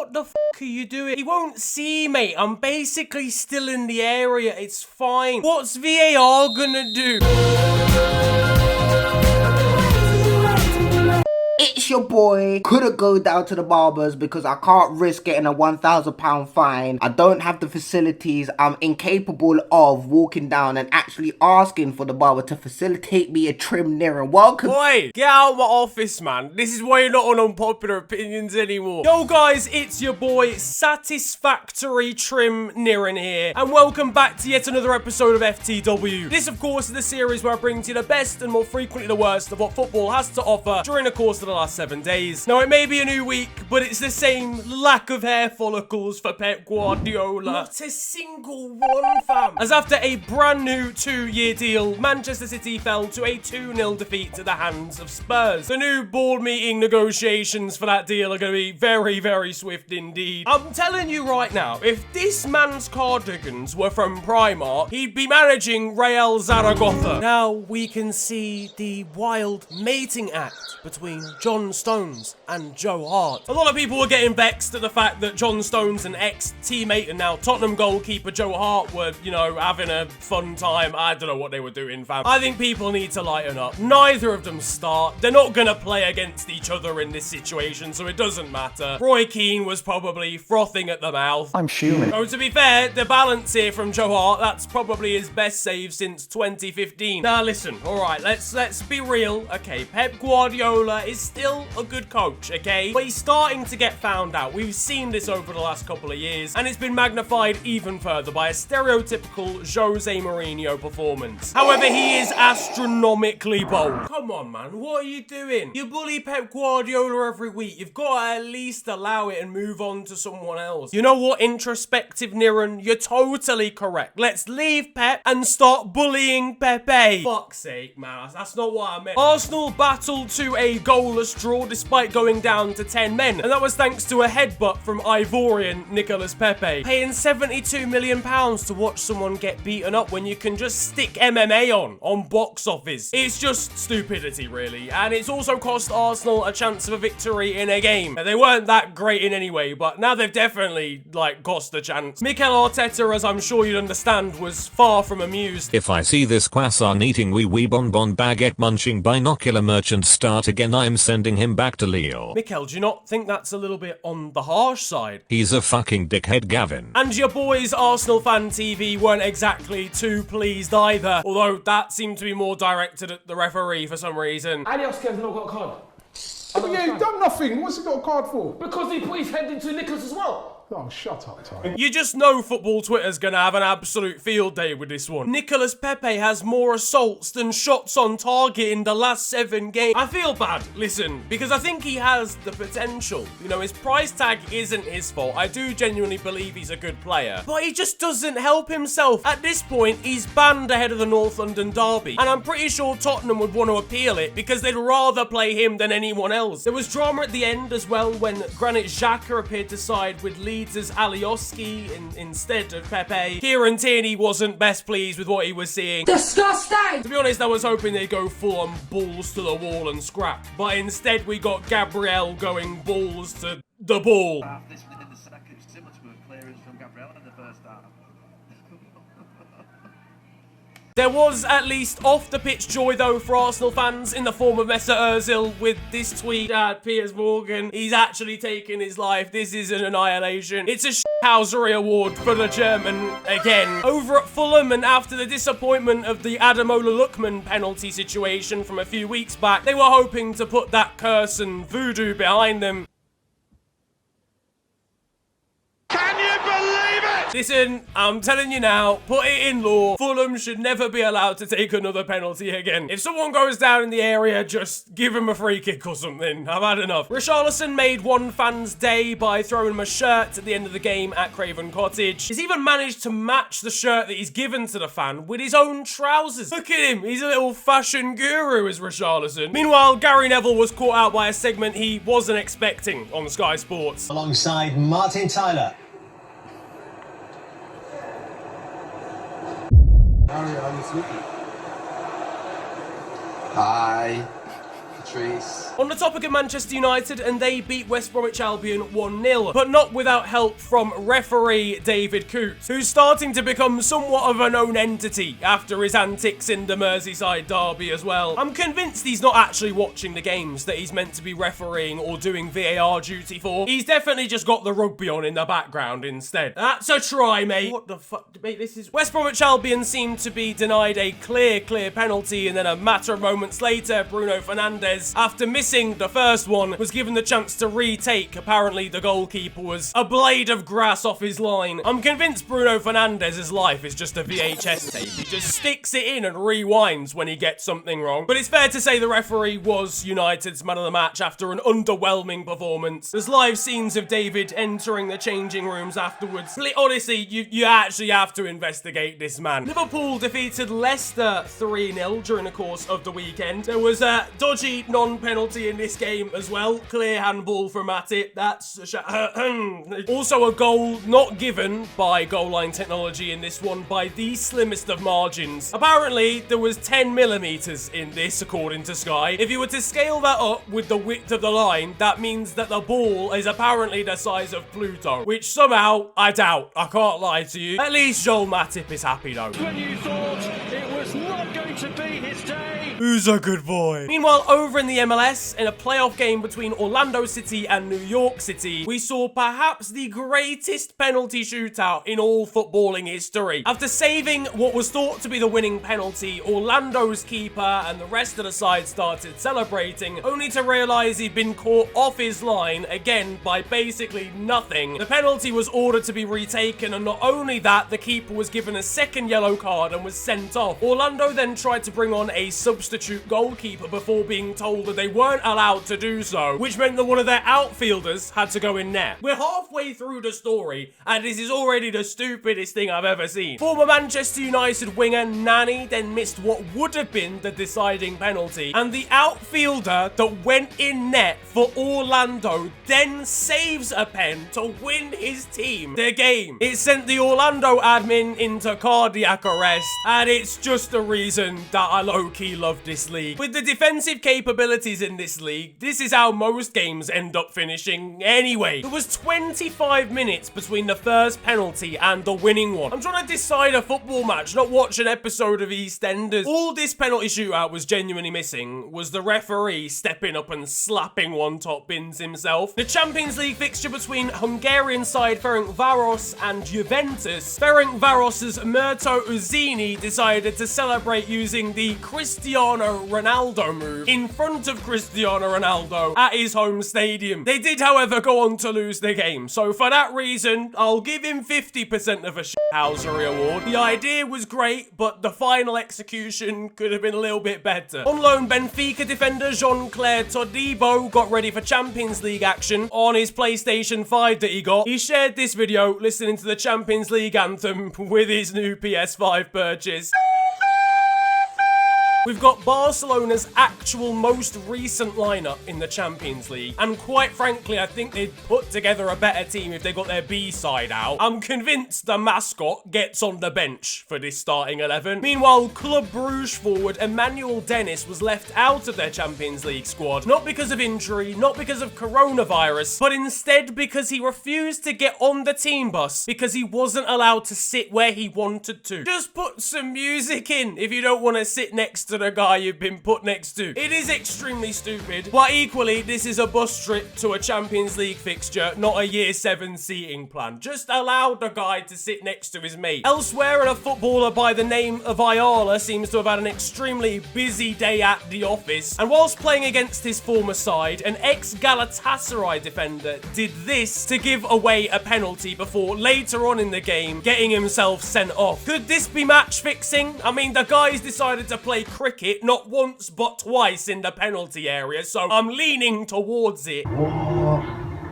what the f*** are you doing? He won't see, mate. I'm basically still in the area. It's fine. What's VAR gonna do? It's your boy. Couldn't go down to the barbers because I can't risk getting a £1,000 fine. I don't have the facilities. I'm incapable of walking down and actually asking for the barber to facilitate me a trim near and welcome. Boy, get out of my office, man. This is why you're not on Unpopular Opinions anymore. Yo, guys, it's your boy, Satisfactory Trim Niren here, and welcome back to yet another episode of FTW. This, of course, is the series where I bring to you the best and more frequently the worst of what football has to offer during the course of the last 7 days. Now, it may be a new week, but it's the same lack of hair follicles for Pep Guardiola. Not a single one, fam. As after a brand new 2-year deal, Manchester City fell to a 2-0 defeat to the hands of Spurs. The new board meeting negotiations for that deal are going to be very, very swift indeed. I'm telling you right now, if this man's cardigans were from Primark, he'd be managing Real Zaragoza. Now we can see the wild mating act between John Stones and Joe Hart. A lot of people were getting vexed at the fact that John Stones and ex-teammate and now Tottenham goalkeeper Joe Hart were, you know, having a fun time. I don't know what they were doing, fam. I think people need to lighten up. Neither of them start. They're not gonna play against each other in this situation, so it doesn't matter. Roy Keane was probably frothing at the mouth. I'm fuming. So to be fair, the balance here from Joe Hart, that's probably his best save since 2015. Now listen, alright, let's be real. Okay, Pep Guardiola is still a good coach, okay? But he's starting to get found out. We've seen this over the last couple of years, and it's been magnified even further by a stereotypical Jose Mourinho performance. However, he is astronomically bold. Come on, man, what are you doing? You bully Pep Guardiola every week. You've got to at least allow it and move on to someone else. You know what, introspective Niren? You're totally correct. Let's leave Pep and start bullying Pepe. Fuck's sake, man. That's not what I meant. Arsenal battled to a goalless draw despite going down to 10 men, and that was thanks to a headbutt from Ivorian Nicolas Pepe. Paying £72 million to watch someone get beaten up when you can just stick MMA on box office. It's just stupidity, really, and it's also cost Arsenal a chance of a victory in a game. They weren't that great in any way, but now they've definitely, like, cost a chance. Mikel Arteta, as I'm sure you'd understand, was far from amused. If I see this croissant eating wee bonbon baguette munching binocular merchant start again, I'm sending him back to Leo. Mikel, do you not think that's a little bit on the harsh side? He's a fucking dickhead, Gavin. And your boys, Arsenal Fan TV, weren't exactly too pleased either, although that seemed to be more directed at the referee for some reason. Adios, Kev's not got a card. Yeah, he's done nothing. What's he got a card for? Because he put his head into Nicholas as well. Oh, shut up, Ty. You just know football Twitter's gonna have an absolute field day with this one. Nicolas Pepe has more assaults than shots on target in the last 7 games. I feel bad, listen, because I think he has the potential. You know, his price tag isn't his fault. I do genuinely believe he's a good player, but he just doesn't help himself. At this point, he's banned ahead of the North London derby, and I'm pretty sure Tottenham would want to appeal it because they'd rather play him than anyone else. There was drama at the end as well when Granit Xhaka appeared to side with Leeds' Alioski instead of Pepe. Kieran Tierney wasn't best pleased with what he was seeing. Disgusting! To be honest, I was hoping they'd go full on balls to the wall and scrap, but instead we got Gabriel going balls to the ball. This within the second, similar to a clearance from Gabriel in the first half. There was at least off-the-pitch joy, though, for Arsenal fans in the form of Mesut Ozil with this tweet at Piers Morgan. He's actually taken his life. This is an annihilation. It's a shithousery award for the German again. Over at Fulham, and after the disappointment of the Ademola Lookman penalty situation from a few weeks back, they were hoping to put that curse and voodoo behind them. Can you believe it? Listen, I'm telling you now, put it in law. Fulham should never be allowed to take another penalty again. If someone goes down in the area, just give him a free kick or something. I've had enough. Richarlison made one fan's day by throwing him a shirt at the end of the game at Craven Cottage. He's even managed to match the shirt that he's given to the fan with his own trousers. Look at him. He's a little fashion guru, is Richarlison. Meanwhile, Gary Neville was caught out by a segment he wasn't expecting on Sky Sports. Alongside Martin Tyler. Hi. trees. On the topic of Manchester United, and they beat West Bromwich Albion 1-0, but not without help from referee David Coote, who's starting to become somewhat of a known entity after his antics in the Merseyside derby as well. I'm convinced he's not actually watching the games that he's meant to be refereeing or doing VAR duty for. He's definitely just got the rugby on in the background instead. That's a try, mate. What the fuck, mate? This is... West Bromwich Albion seemed to be denied a clear penalty, and then a matter of moments later, Bruno Fernandes, after missing the first one, was given the chance to retake. Apparently, the goalkeeper was a blade of grass off his line. I'm convinced Bruno Fernandes' life is just a VHS tape. He just sticks it in and rewinds when he gets something wrong. But it's fair to say the referee was United's man of the match after an underwhelming performance. There's live scenes of David entering the changing rooms afterwards. Honestly, you actually have to investigate this man. Liverpool defeated Leicester 3-0 during the course of the weekend. There was a dodgy non-penalty in this game as well. Clear handball from Matip. That's also a goal not given by goal line technology in this one by the slimmest of margins. Apparently, there was 10 millimeters in this, according to Sky. If you were to scale that up with the width of the line, that means that the ball is apparently the size of Pluto, which somehow I doubt. I can't lie to you. At least Joel Matip is happy though. When you thought it was not going to be his day. Who's a good boy? Meanwhile, over in the MLS, in a playoff game between Orlando City and New York City, we saw perhaps the greatest penalty shootout in all footballing history. After saving what was thought to be the winning penalty, Orlando's keeper and the rest of the side started celebrating, only to realise he'd been caught off his line again by basically nothing. The penalty was ordered to be retaken, and not only that, the keeper was given a second yellow card and was sent off. Orlando then tried to bring on a substitute goalkeeper before being told that they weren't allowed to do so, which meant that one of their outfielders had to go in net. We're halfway through the story, and this is already the stupidest thing I've ever seen. Former Manchester United winger Nani then missed what would have been the deciding penalty, and the outfielder that went in net for Orlando then saves a pen to win his team the game. It sent the Orlando admin into cardiac arrest, and it's just the reason that I low-key love this league. With the defensive capabilities in this league, this is how most games end up finishing anyway. There was 25 minutes between the first penalty and the winning one. I'm trying to decide a football match, not watch an episode of EastEnders. All this penalty shootout was genuinely missing was the referee stepping up and slapping one top bins himself. The Champions League fixture between Hungarian side Ferencváros and Juventus. Ferencváros's Mirto Uzzini decided to celebrate using the Cristiano Ronaldo move in front of Cristiano Ronaldo at his home stadium. They did, however, go on to lose the game, so for that reason, I'll give him 50% of a shithousery award. The idea was great, but the final execution could have been a little bit better. On loan, Benfica defender Jean-Claire Todibo got ready for Champions League action on his PlayStation 5 that he got. He shared this video listening to the Champions League anthem with his new PS5 purchase. We've got Barcelona's actual most recent lineup in the Champions League, and quite frankly, I think they'd put together a better team if they got their B side out. I'm convinced the mascot gets on the bench for this starting 11. Meanwhile, Club Bruges forward Emmanuel Dennis was left out of their Champions League squad, not because of injury, not because of coronavirus, but instead because he refused to get on the team bus because he wasn't allowed to sit where he wanted to. Just put some music in if you don't want to sit next to the guy you've been put next to. It is extremely stupid, but equally, this is a bus trip to a Champions League fixture, not a year 7 seating plan. Just allow the guy to sit next to his mate. Elsewhere, a footballer by the name of Ayala seems to have had an extremely busy day at the office, and whilst playing against his former side, an ex-Galatasaray defender did this to give away a penalty before later on in the game getting himself sent off. Could this be match fixing? I mean, the guy's decided to play cricket not once but twice in the penalty area, so I'm leaning towards it. What?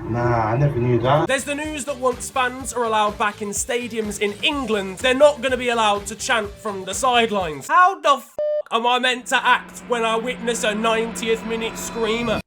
Nah, I never knew that. There's the news that once fans are allowed back in stadiums in England, they're not going to be allowed to chant from the sidelines. How the f*** am I meant to act when I witness a 90th minute screamer?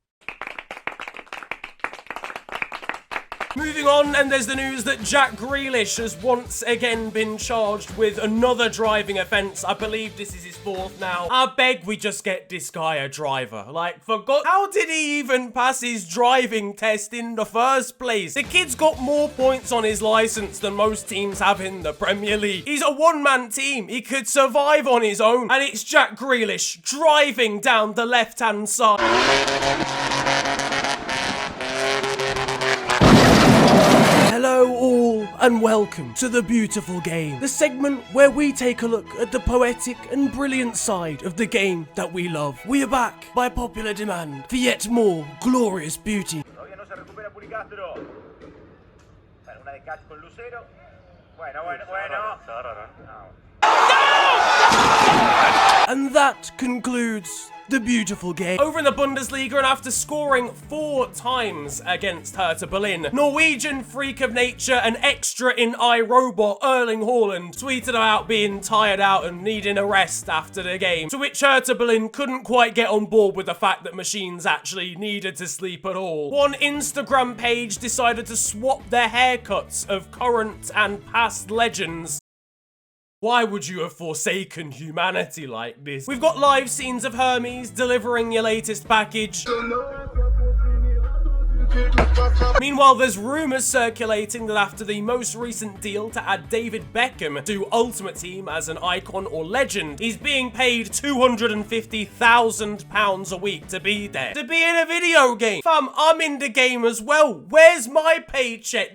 Moving on, and there's the news that Jack Grealish has once again been charged with another driving offence. I believe this is his fourth now. I beg we just get this guy a driver. Like, for God, how did he even pass his driving test in the first place? The kid's got more points on his licence than most teams have in the Premier League. He's a one-man team. He could survive on his own. And it's Jack Grealish driving down the left-hand side. Hello all, and welcome to The Beautiful Game, the segment where we take a look at the poetic and brilliant side of the game that we love. We are back by popular demand for yet more glorious beauty. And that concludes The Beautiful Game. Over in the Bundesliga, and after scoring 4 times against Hertha Berlin, Norwegian freak of nature and extra in iRobot Erling Haaland tweeted about being tired out and needing a rest after the game, to which Hertha Berlin couldn't quite get on board with the fact that machines actually needed to sleep at all. One Instagram page decided to swap their haircuts of current and past legends. Why would you have forsaken humanity like this? We've got live scenes of Hermes delivering your latest package. Meanwhile, there's rumours circulating that after the most recent deal to add David Beckham to Ultimate Team as an icon or legend, he's being paid £250,000 a week to be there. To be in a video game. Fam, I'm in the game as well. Where's my paycheck?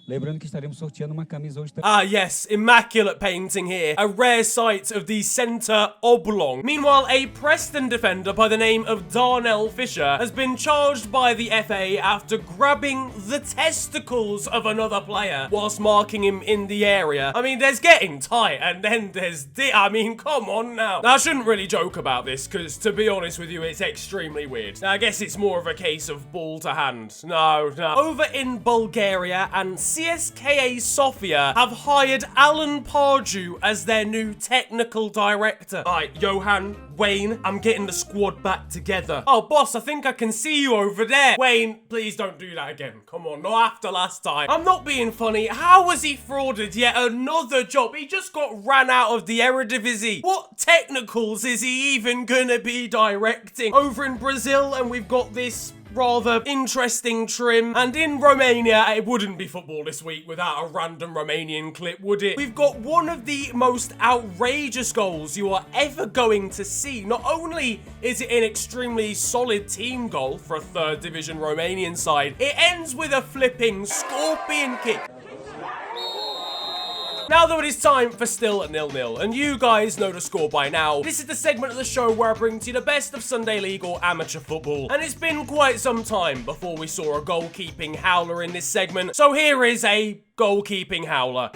Lembrando que estaremos sorteando uma camisa hoje. Ah yes, immaculate painting here. A rare sight of the centre oblong. Meanwhile, a Preston defender by the name of Darnell Fisher has been charged by the FA after grabbing the testicles of another player whilst marking him in the area. I mean, there's getting tight, and then there's I mean, come on now. Now, I shouldn't really joke about this, because to be honest with you, it's extremely weird. Now, I guess it's more of a case of ball to hand. No. Over in Bulgaria, and CSKA Sofia have hired Alan Pardew as their new technical director. Alright, Johan, Wayne, I'm getting the squad back together. Oh, boss, I think I can see you over there. Wayne, please don't do that again. Come on, not after last time. I'm not being funny. How has he frauded yet another job? He just got ran out of the Eredivisie. What technicals is he even gonna be directing? Over in Brazil, and we've got this rather interesting trim. And in Romania, it wouldn't be football this week without a random Romanian clip, would it? We've got one of the most outrageous goals you are ever going to see. Not only is it an extremely solid team goal for a 3rd division Romanian side, it ends with a flipping scorpion kick. Now though, it is time for Still 0-0, and you guys know the score by now. This is the segment of the show where I bring to you the best of Sunday League or amateur football, and it's been quite some time before we saw a goalkeeping howler in this segment, so here is a goalkeeping howler.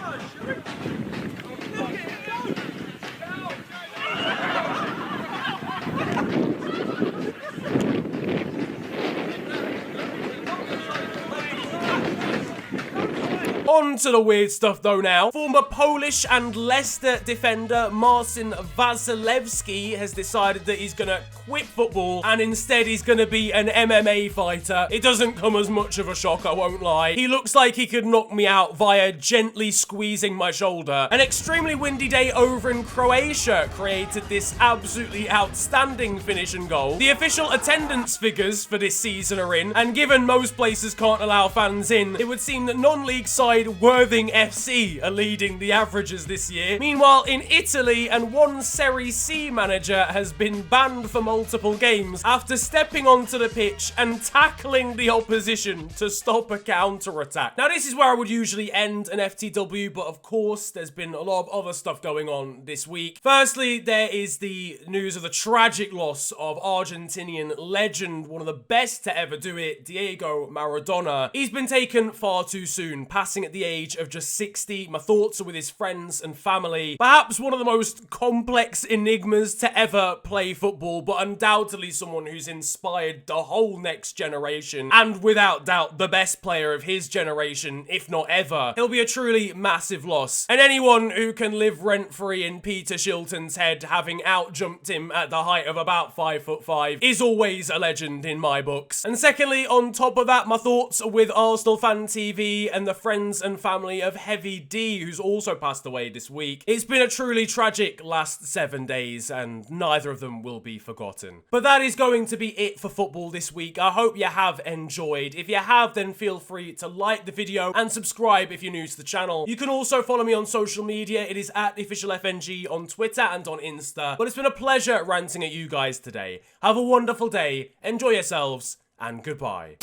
On to the weird stuff though now. Former Polish and Leicester defender Marcin Wasilewski has decided that he's gonna quit football and instead he's gonna be an MMA fighter. It doesn't come as much of a shock, I won't lie. He looks like he could knock me out via gently squeezing my shoulder. An extremely windy day over in Croatia created this absolutely outstanding finish and goal. The official attendance figures for this season are in, and given most places can't allow fans in, it would seem that non-league side Worthing FC are leading the averages this year. Meanwhile, in Italy, and one Serie C manager has been banned for multiple games after stepping onto the pitch and tackling the opposition to stop a counter-attack. Now, this is where I would usually end an FTW, but of course, there's been a lot of other stuff going on this week. Firstly, there is the news of the tragic loss of Argentinian legend, one of the best to ever do it, Diego Maradona. He's been taken far too soon, passing at at the age of just 60. My thoughts are with his friends and family. Perhaps one of the most complex enigmas to ever play football, but undoubtedly someone who's inspired the whole next generation, and without doubt the best player of his generation, if not ever. He'll be a truly massive loss. And anyone who can live rent-free in Peter Shilton's head, having out-jumped him at the height of about 5'5", is always a legend in my books. And secondly, on top of that, my thoughts are with Arsenal Fan TV and the friends and family of Heavy D, who's also passed away this week. It's been a truly tragic last 7 days, and neither of them will be forgotten. But that is going to be it for football this week. I hope you have enjoyed. If you have, then feel free to like the video and subscribe if you're new to the channel. You can also follow me on social media. It is at officialfng on Twitter and on Insta. But it's been a pleasure ranting at you guys today. Have a wonderful day, enjoy yourselves, and goodbye.